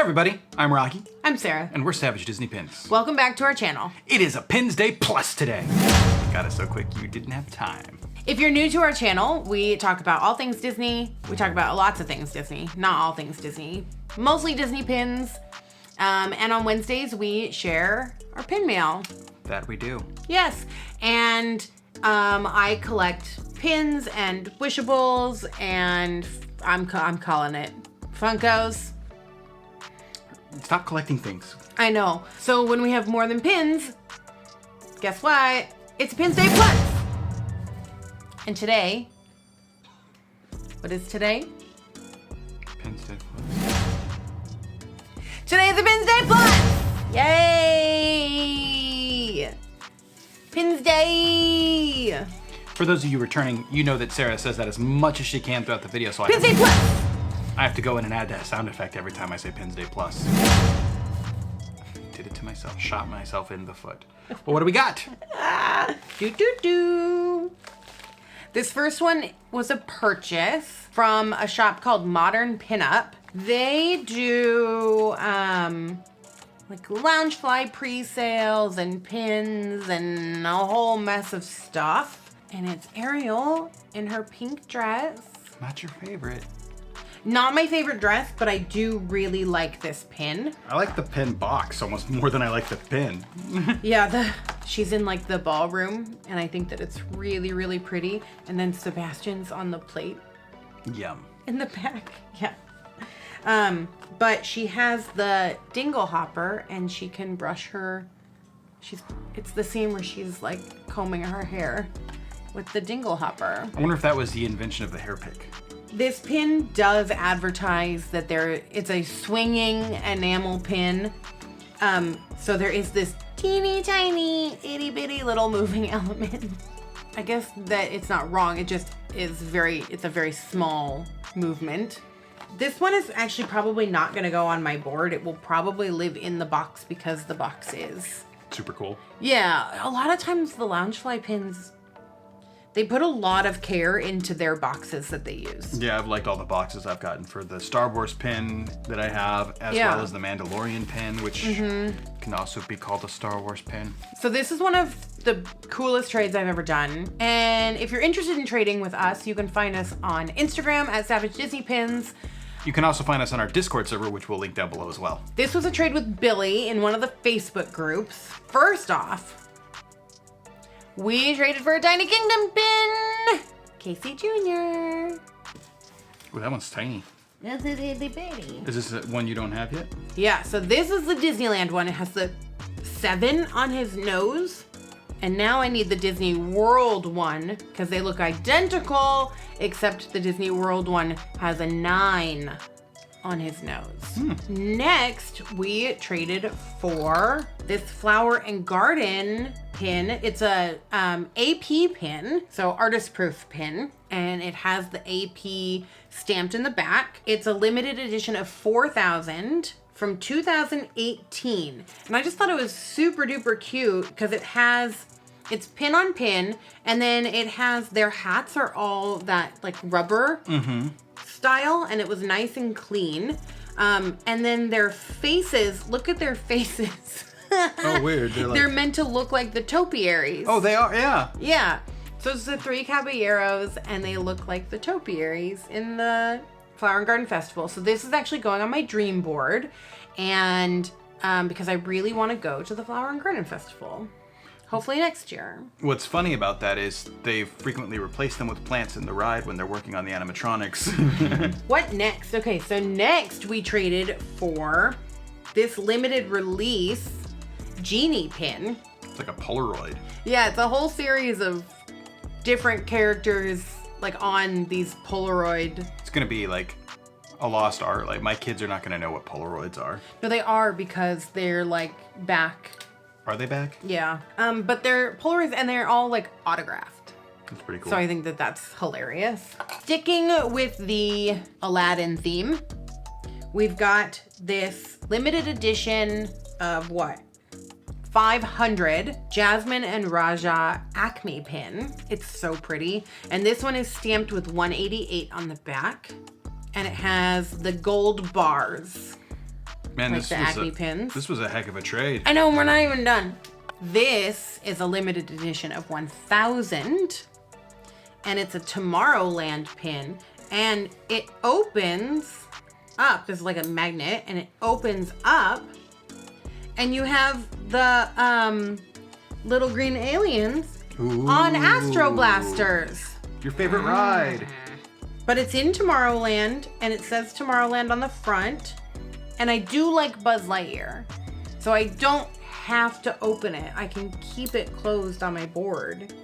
everybody, I'm Rocky. I'm Sarah. And we're Savage Disney Pins. Welcome back to our channel. It is a Pins Day Plus today. Got it so quick you didn't have time. If you're new to our channel, we talk about all things Disney. We talk about lots of things Disney, not all things Disney. Mostly Disney pins. And on Wednesdays, we share our pin mail. That we do. Yes, and I collect pins and wishables, and I'm calling it Funkos. Stop collecting things. I know. So when we have more than pins, guess what? It's Pins Day Plus. And today, what is today? Pins Day Plus. Today is the Pins Day Plus! Yay! Pins Day! For those of you returning, you know that Sarah says that as much as she can throughout the video, so Pins Day Plus! I have to go in and add that sound effect every time I say Pins Day Plus. Did it to myself, shot myself in the foot. Well, what do we got? This first one was a purchase from a shop called Modern Pinup. They do like Loungefly pre-sales and pins and a whole mess of stuff. And it's Ariel in her pink dress. Not your favorite. Not my favorite dress, but I do really like this pin. I like the pin box almost more than I like the pin. Yeah, she's in like the ballroom, and I think that it's really, really pretty. And then Sebastian's on the plate. Yum. In the back, yeah. But she has the dingle hopper, and she can brush her. It's the scene where she's like combing her hair with the dingle hopper. I wonder if that was the invention of the hair pick. This pin does advertise that it's a swinging enamel pin. So there is this teeny tiny itty bitty little moving element. I guess that it's not wrong. It just is it's a very small movement. This one is actually probably not gonna go on my board. It will probably live in the box because the box is super cool. Yeah, a lot of times the Loungefly pins, they put a lot of care into their boxes that they use. Yeah, I've liked all the boxes I've gotten for the Star Wars pin that I have, as well as the Mandalorian pin, which can also be called a Star Wars pin. So this is one of the coolest trades I've ever done. And if you're interested in trading with us, you can find us on Instagram at SavageDisneyPins. You can also find us on our Discord server, which we'll link down below as well. This was a trade with Billy in one of the Facebook groups. First off, we traded for a Tiny Kingdom pin! Casey Jr. Ooh, that one's tiny. That's a itty bitty. Is this one you don't have yet? Yeah, so this is the Disneyland one. It has the 7 on his nose. And now I need the Disney World one because they look identical, except the Disney World one has a 9 on his nose. Next, we traded for this Flower and Garden pin. It's a AP pin, so artist proof pin, and it has the AP stamped in the back. It's a limited edition of 4,000 from 2018. And I just thought it was super duper cute because it's pin on pin, and then it has, their hats are all that like rubber style, and it was nice and clean. And then their faces, look at their faces. Oh, weird. They're meant to look like the topiaries. Oh, they are, yeah. Yeah. So it's the 3 caballeros, and they look like the topiaries in the Flower and Garden Festival. So this is actually going on my dream board, and because I really want to go to the Flower and Garden Festival. Hopefully next year. What's funny about that is they frequently replace them with plants in the ride when they're working on the animatronics. What next? Okay, so next we traded for this limited release Genie pin. It's like a Polaroid. Yeah, it's a whole series of different characters like on these Polaroid. It's gonna be like a lost art. Like my kids are not gonna know what Polaroids are. No, they are because they're like back. Are they back? Yeah, but they're Polaroids and they're all like autographed. That's pretty cool. So I think that that's hilarious. Sticking with the Aladdin theme, we've got this limited edition of what? 500 Jasmine and Raja Acme pin. It's so pretty. And this one is stamped with 188 on the back. And it has the gold bars. Man, like the Acme pins. This was a heck of a trade. I know, we're not even done. This is a limited edition of 1,000, and it's a Tomorrowland pin, and it opens up. There's like a magnet, and it opens up, and you have the little green aliens on Astro Blasters. Your favorite ride. But it's in Tomorrowland, and it says Tomorrowland on the front, and I do like Buzz Lightyear, so I don't have to open it. I can keep it closed on my board.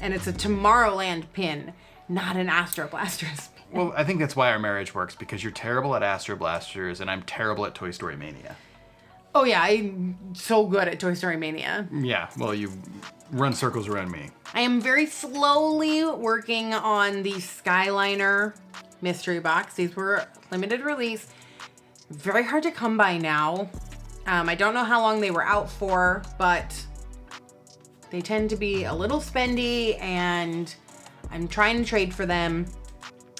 And it's a Tomorrowland pin, not an Astro Blasters pin. Well, I think that's why our marriage works, because you're terrible at Astro Blasters and I'm terrible at Toy Story Mania. Oh yeah, I'm so good at Toy Story Mania. Yeah, well, you run circles around me. I am very slowly working on the Skyliner mystery box. These were limited release. Very hard to come by now. I don't know how long they were out for, but they tend to be a little spendy, and I'm trying to trade for them.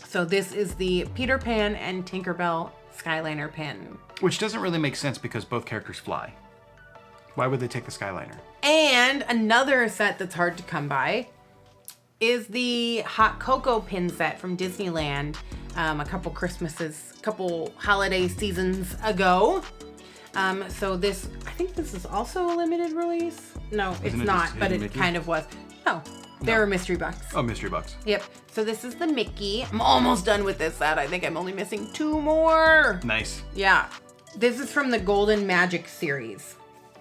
So this is the Peter Pan and Tinkerbell Skyliner pin. Which doesn't really make sense because both characters fly. Why would they take the Skyliner? And another set that's hard to come by is the Hot Cocoa pin set from Disneyland a couple holiday seasons ago. So this, I think this is also a limited release. No, it's not, but it kind of was. Oh, they're a mystery box. Oh, mystery box. Yep. So this is the Mickey. I'm almost done with this set. I think I'm only missing 2 more. Nice. Yeah. This is from the Golden Magic series.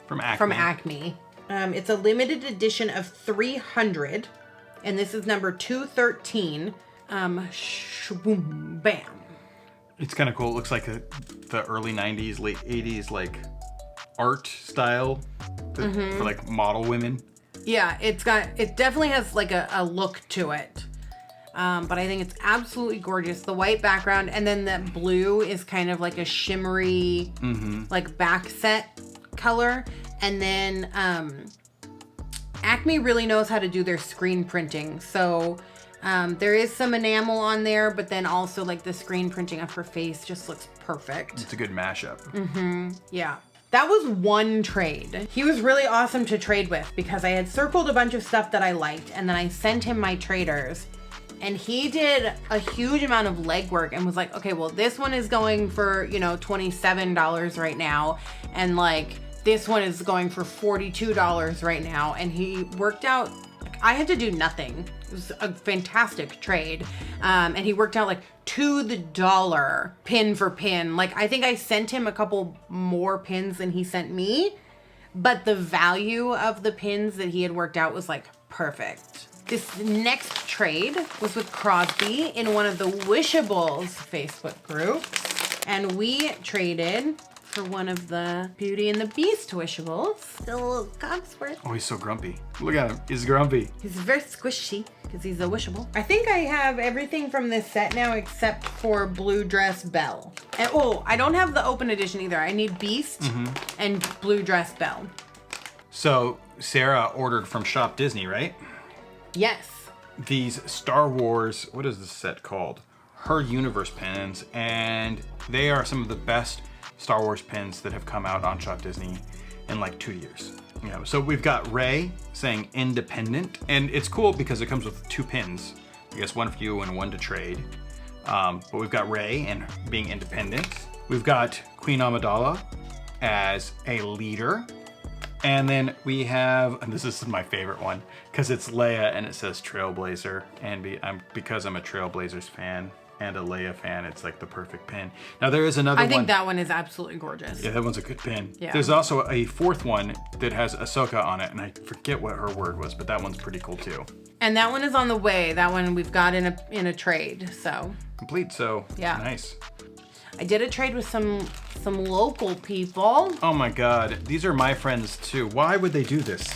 From Acme. From Acme. It's a limited edition of 300, and this is number 213. Shboom, bam. It's kind of cool. It looks like the early 90s, late 80s, like art style for like model women. Yeah, it definitely has like a look to it. But I think it's absolutely gorgeous. The white background, and then the blue is kind of like a shimmery, like back set color. And then Acme really knows how to do their screen printing. So there is some enamel on there, but then also like the screen printing of her face just looks perfect. It's a good mashup. Yeah. That was one trade. He was really awesome to trade with because I had circled a bunch of stuff that I liked, and then I sent him my traders, and he did a huge amount of legwork and was like, okay, well, this one is going for, $27 right now. And like, this one is going for $42 right now. And he worked out, I had to do nothing. It was a fantastic trade. And he worked out like to the dollar, pin for pin. Like, I think I sent him a couple more pins than he sent me, but the value of the pins that he had worked out was like perfect. This next trade was with Crosby in one of the Wishables Facebook groups, and we traded for one of the Beauty and the Beast Wishables. Still a little Cogsworth. Oh, he's so grumpy. Look at him. He's grumpy. He's very squishy because he's a Wishable. I think I have everything from this set now except for Blue Dress Belle. And I don't have the open edition either. I need Beast and Blue Dress Belle. So Sarah ordered from Shop Disney, right? Yes. These Star Wars, what is this set called? Her Universe pins, and they are some of the best Star Wars pins that have come out on Shop Disney in like 2 years. So we've got Rey saying independent, and it's cool because it comes with 2 pins. I guess one for you and one to trade. But we've got Rey and being independent. We've got Queen Amidala as a leader. And then we have, and this is my favorite one, because it's Leia and it says Trailblazer. And because I'm a Trailblazers fan and a Leia fan, it's like the perfect pin. Now there is another one. I think that one is absolutely gorgeous. Yeah, that one's a good pin. Yeah. There's also a 4th one that has Ahsoka on it, and I forget what her word was, but that one's pretty cool too. And that one is on the way. That one we've got in a trade, so. Complete, so yeah. Nice. I did a trade with some local people. Oh my God, these are my friends too. Why would they do this?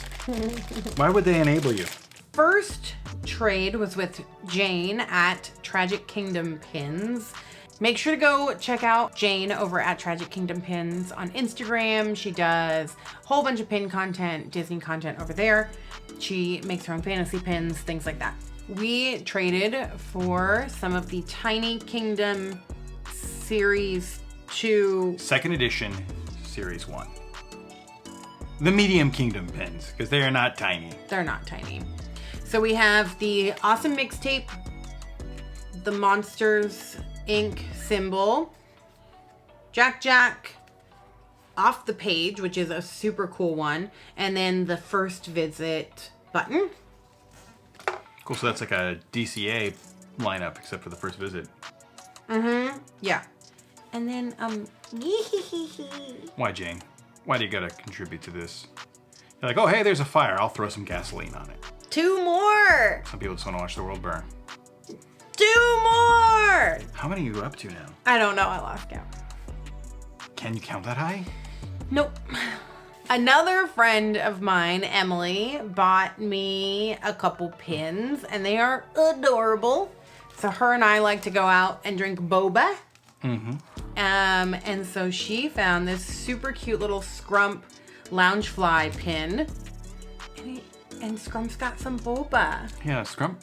Why would they enable you? First trade was with Jane at Tragic Kingdom Pins. Make sure to go check out Jane over at Tragic Kingdom Pins on Instagram. She does a whole bunch of pin content, Disney content over there. She makes her own fantasy pins, things like that. We traded for some of the Tiny Kingdom Series 2 2nd edition Series 1. The Medium Kingdom pins, because they are not tiny. They're not tiny. So we have the awesome mixtape, the Monsters Inc. symbol, Jack off the page, which is a super cool one, and then the first visit button. Cool, so that's like a DCA lineup, except for the first visit. Yeah. And then, Why, Jane? Why do you gotta contribute to this? You're like, oh, hey, there's a fire. I'll throw some gasoline on it. 2 more! Some people just want to watch the world burn. 2 more! How many are you up to now? I don't know, I lost count. Can you count that high? Nope. Another friend of mine, Emily, bought me a couple pins, and they are adorable. So her and I like to go out and drink boba. And so she found this super cute little Scrump Loungefly pin. And Scrump's got some boba. Yeah, Scrump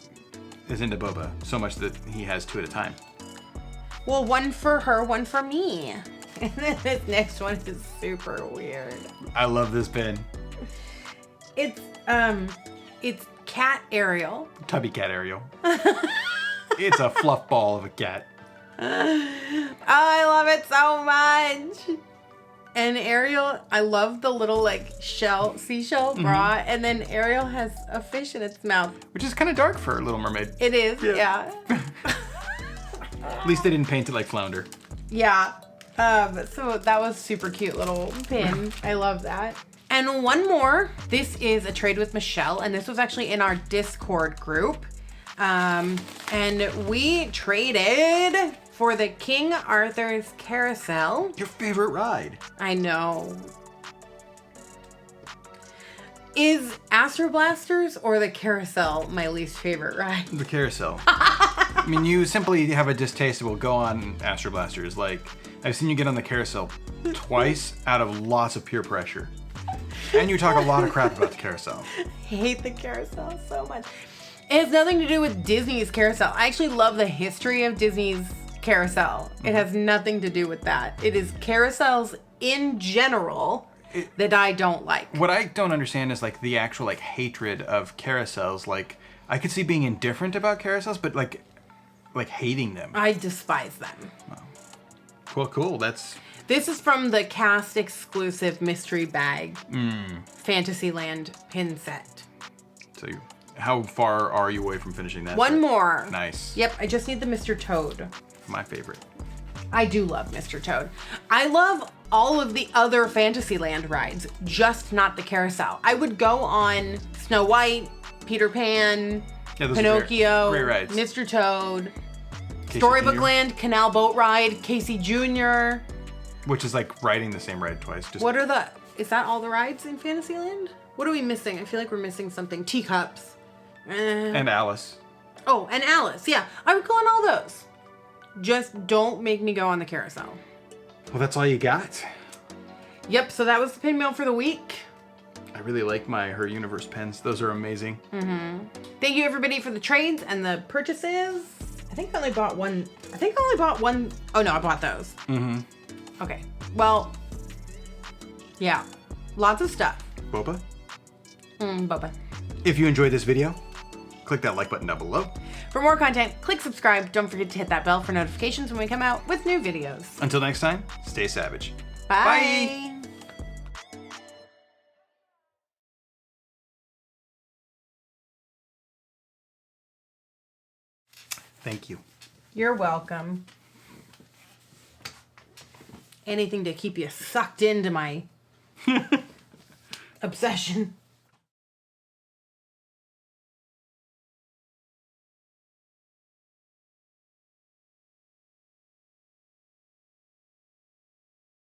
is into boba so much that he has 2 at a time. Well, one for her, one for me. And then this next one is super weird. I love this pin. It's Cat Ariel. Tubby cat Ariel. It's a fluff ball of a cat. Oh, I love it so much. And Ariel, I love the little like seashell bra, and then Ariel has a fish in its mouth. Which is kind of dark for Little Mermaid. It is, yeah. At least they didn't paint it like Flounder. Yeah. So that was super cute little pin. I love that. And one more. This is a trade with Michelle, and this was actually in our Discord group. And we traded for the King Arthur's Carousel. Your favorite ride. I know. Is Astro Blasters or the Carousel my least favorite ride? The Carousel. I mean, you simply have a distaste. Will go on Astro Blasters. Like, I've seen you get on the Carousel twice out of lots of peer pressure. And you talk a lot of crap about the Carousel. I hate the Carousel so much. It has nothing to do with Disney's Carousel. I actually love the history of Disney's Carousel. It has nothing to do with that. It is carousels in general that I don't like. What I don't understand is like the actual like hatred of carousels. Like, I could see being indifferent about carousels, but like hating them. I despise them. Well, cool. This is from the cast exclusive mystery bag Fantasyland pin set. So how far are you away from finishing that? One more. Nice. Yep, I just need the Mr. Toad. My favorite. I do love Mr. Toad. I love all of the other Fantasyland rides, just not the carousel. I would go on Snow White, Peter Pan, Pinocchio, great rides. Mr. Toad, Casey Storybook Jr. Land, Canal Boat Ride, Casey Jr. Which is like riding the same ride twice. Is that all the rides in Fantasyland? What are we missing? I feel like we're missing something. Teacups. And Alice. Oh, and Alice. Yeah, I would go on all those. Just don't make me go on the carousel. Well, that's all you got? Yep, so that was the pin mail for the week. I really like my Her Universe pins. Those are amazing. Thank you, everybody, for the trades and the purchases. I think I only bought one. Oh, no, I bought those. Okay. Well, yeah. Lots of stuff. Boba? Boba. If you enjoyed this video, click that like button down below. For more content, click subscribe. Don't forget to hit that bell for notifications when we come out with new videos. Until next time, stay savage. Bye. Thank you. You're welcome. Anything to keep you sucked into my obsession.